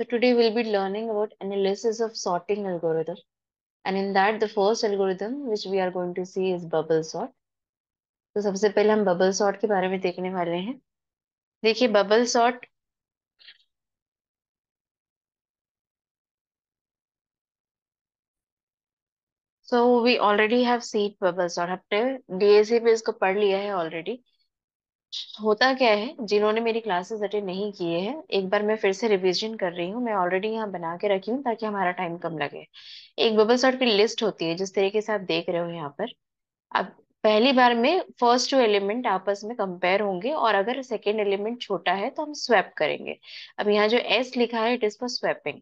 So today we'll be learning about analysis of sorting algorithm. And in that, the first algorithm which we are going to see is bubble sort. तो सबसे पहले हम bubble sort के बारे में देखने वाले हैं। देखिए bubble sort, so we already have seen bubble sort, हमने डीएसए पे इसको पढ़ लिया है ऑलरेडी। होता क्या है, जिन्होंने मेरी क्लासेस अटेंड नहीं किए हैं, एक बार मैं फिर से रिवीजन कर रही हूँ। मैं ऑलरेडी यहाँ बना के रखी हूँ ताकि हमारा टाइम कम लगे। एक बबल सॉर्ट की लिस्ट होती है जिस तरीके से आप देख रहे हो यहाँ पर। अब पहली बार में फर्स्ट टू एलिमेंट आपस में कंपेयर होंगे, और अगर सेकेंड एलिमेंट छोटा है तो हम स्वैप करेंगे। अब यहाँ जो एस लिखा है, it is for swapping.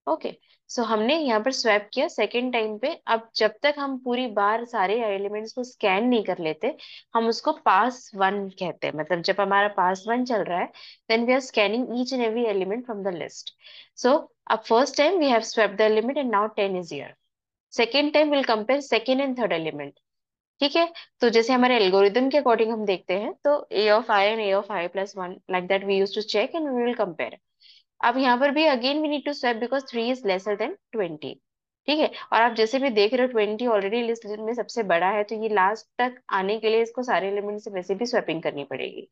Okay, so हमने यहाँ पर स्वैप किया सेकेंड टाइम पे। अब जब तक हम पूरी बार सारे एलिमेंट्स को स्कैन नहीं कर लेते, हम उसको पास वन कहते हैं। मतलब जब हमारा पास वन चल रहा है, then we are scanning each and every element from the list. So अब first time we have swap the element and now 10 is here. Second time will compare second and third element. ठीक है। तो जैसे हमारे algorithm के according हम देखते हैं, तो A of I and A of I plus one, like that we use to check and we will compare. अब यहाँ पर भी again we need to swap because 3 is lesser than 20। ठीक है। और आप जैसे भी देख रहे हो 20 ऑलरेडी लिस्ट में सबसे बड़ा है, तो ये लास्ट तक आने के लिए इसको सारे एलिमेंट से वैसे भी स्वैपिंग करनी पड़ेगी।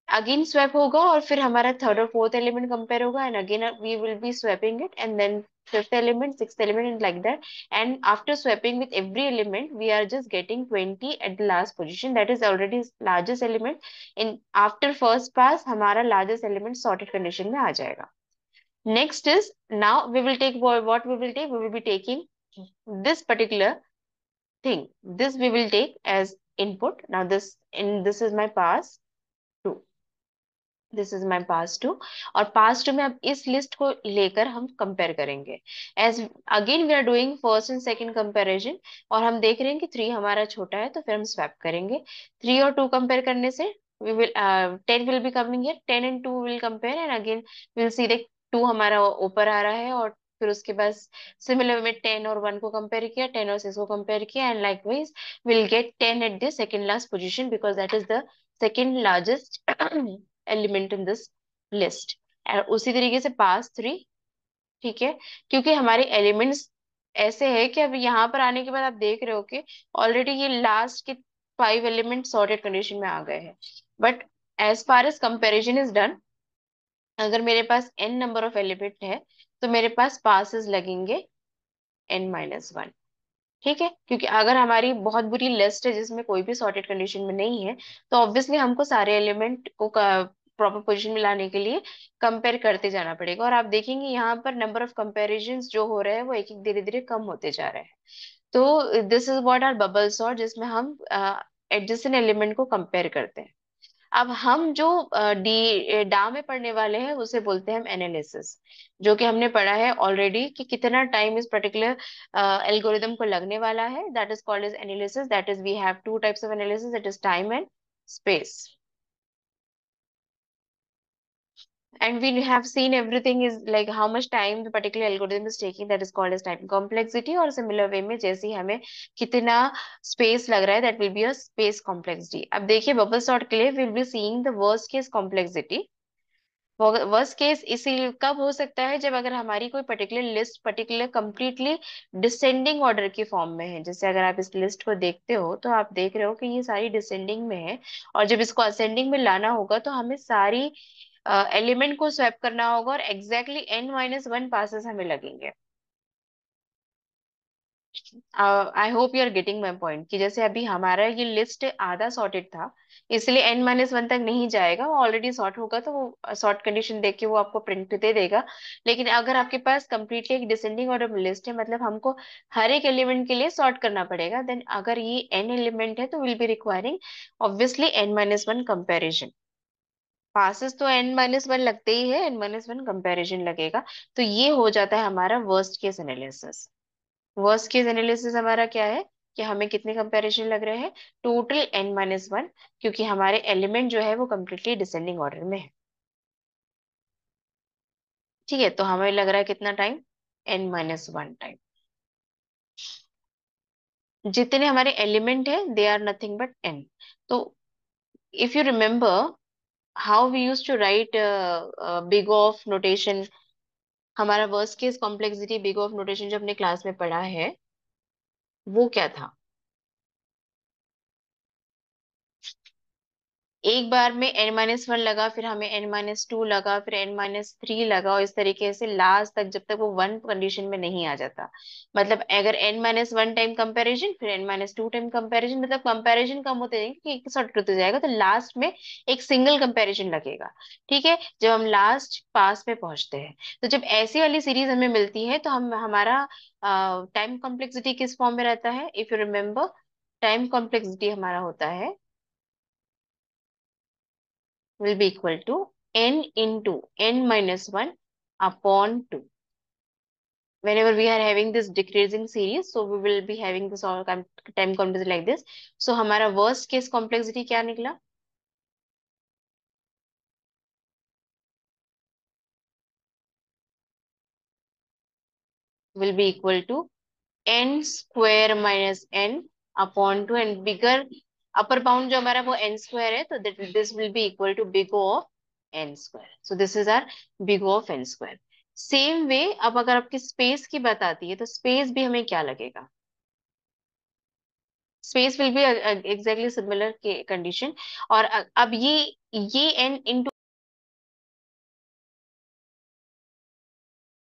अगेन स्वैप होगा और फिर हमारा थर्ड और फोर्थ एलिमेंट कंपेयर होगा, and again we will be swapping it, and then fifth element, sixth element, and like that. And after swapping with every element, we are just getting 20 at the last position. That is already largest element. In after first pass, हमारा largest element sorted condition में आ जाएगा. Next is, now we will take what we will take. We will be taking this particular thing. This we will take as input. Now this is my pass 2. This is my pass two. और pass to में अब इस list को लेकर हम compare करेंगे। As again we are doing first and second comparison, और हम देख रहे हैं कि 3 हमारा छोटा है, तो फिर हम स्वैप करेंगे। 3 और 2 कंपेयर करने से we will 10 will be coming here, 10 and 2 will compare, and again will see that 2 हमारा ऊपर आ रहा है। और फिर उसके बाद सिमिलर में 10 और 1 को कंपेयर किया, 10 और 6 को कंपेयर किया, and likewise will get 10 at the second last position because that is the second largest element in this list. और उसी तरीके से पास 3। ठीक है। क्योंकि हमारे एलिमेंट्स ऐसे है कि अब यहाँ पर आने के बाद आप देख रहे हो कि ऑलरेडी ये लास्ट के 5 एलिमेंट सॉर्टेड कंडीशन में आ गए हैं। But as far as comparison is done, अगर मेरे पास n नंबर ऑफ एलिमेंट है, तो मेरे पास पासेस लगेंगे n-1। ठीक है। क्योंकि अगर हमारी बहुत बुरी लिस्ट है जिसमें कोई भी सॉर्टेड कंडीशन में नहीं है, तो ऑब्वियसली हमको सारे एलिमेंट को प्रॉपर पोजीशन में लाने के लिए कंपेयर करते जाना पड़ेगा। और आप देखेंगे यहाँ पर नंबर ऑफ कंपेरिजन जो हो रहे हैं वो एक एक धीरे धीरे कम होते जा रहे हैं। तो this is what are bubble sort, जिसमें हम एडजेसेंट एलिमेंट को कंपेयर करते हैं। अब हम जो डी डा में पढ़ने वाले हैं उसे बोलते हैं हम एनालिसिस, जो कि हमने पढ़ा है ऑलरेडी कि कितना टाइम इस पर्टिकुलर एल्गोरिदम को लगने वाला है। That is called as analysis. That is we have two types of analysis, that is time and space. And we have seen everything is like how much time the particular algorithm is taking, that is called as time complexity। और similar way में जैसे ही हमें कितना space लग रहा है, that will be a space complexity। अब देखिए bubble sort के लिए we'll be seeing the worst case complexity। Worst case इसी कब हो सकता है, जब अगर हमारी कोई particular list particular completely descending order की फॉर्म में है। जैसे अगर आप इस लिस्ट को देखते हो तो आप देख रहे हो कि ये सारी डिसेंडिंग में है, और जब इसको असेंडिंग में लाना होगा तो हमें सारी एलिमेंट को स्वैप करना होगा, और एग्जैक्टली n-1 पासेस हमें लगेंगे। I hope you are getting my point, कि जैसे अभी हमारा ये लिस्ट आधा सॉर्टेड था, इसलिए n-1 तक नहीं जाएगा, वो ऑलरेडी सॉर्ट होगा, तो वो सॉर्ट कंडीशन देख के वो आपको प्रिंट दे देगा। लेकिन अगर आपके पास कंप्लीटली एक डिसेंडिंग ऑर्डर लिस्ट है, मतलब हमको हर एक एलिमेंट के लिए सॉर्ट करना पड़ेगा, देन अगर ये n एलिमेंट है तो will be requiring obviously n-1 comparison. Passes तो n-1 लगते ही है, n-1 कंपेरिजन लगेगा। तो ये हो जाता है हमारा worst case analysis. Worst case analysis हमारा क्या है, कि हमें कितने कंपैरिजन लग रहे हैं, टोटल n-1, क्योंकि हमारे एलिमेंट जो है वो कंप्लीटली डिसेंडिंग ऑर्डर में है। ठीक है। तो हमें लग रहा है कितना टाइम, n-1 टाइम। जितने हमारे एलिमेंट है they are nothing but n। तो if you remember how we use to write big O notation हमारा worst case complexity big O notation जो हमने क्लास में पढ़ा है वो क्या था? एक बार में n-1 लगा, फिर हमें n-2 लगा, फिर n-3 लगा, और इस तरीके से लास्ट तक जब तक वो वन कंडीशन में नहीं आ जाता। मतलब अगर n-1 टाइम कंपैरिजन, फिर n-2 टाइम कंपैरिजन, मतलब कंपैरिजन कम होते जाएंगे कि एक सॉर्ट होते जाएगा, तो लास्ट में एक सिंगल कंपैरिजन लगेगा। ठीक है, जब हम लास्ट पास में पहुंचते हैं, तो जब ऐसी वाली सीरीज हमें मिलती है तो हम हमारा टाइम कॉम्प्लेक्सिटी किस फॉर्म में रहता है? If you remember, time complexity हमारा होता है will be equal to n into n-1 upon 2. Whenever we are having this decreasing series, so we will be having this all time complexity like this. So हमारा worst case complexity क्या निकला? Will be equal to n square minus n upon 2, and bigger upper bound जो हमारा वो n square है, तो that this will be equal to big O of n square. So this is our big O of n square. Same way, अब अगर आपकी space की बात आती है तो स्पेस भी हमें क्या लगेगा? Space will be exactly similar के कंडीशन। और अब ये n इंटू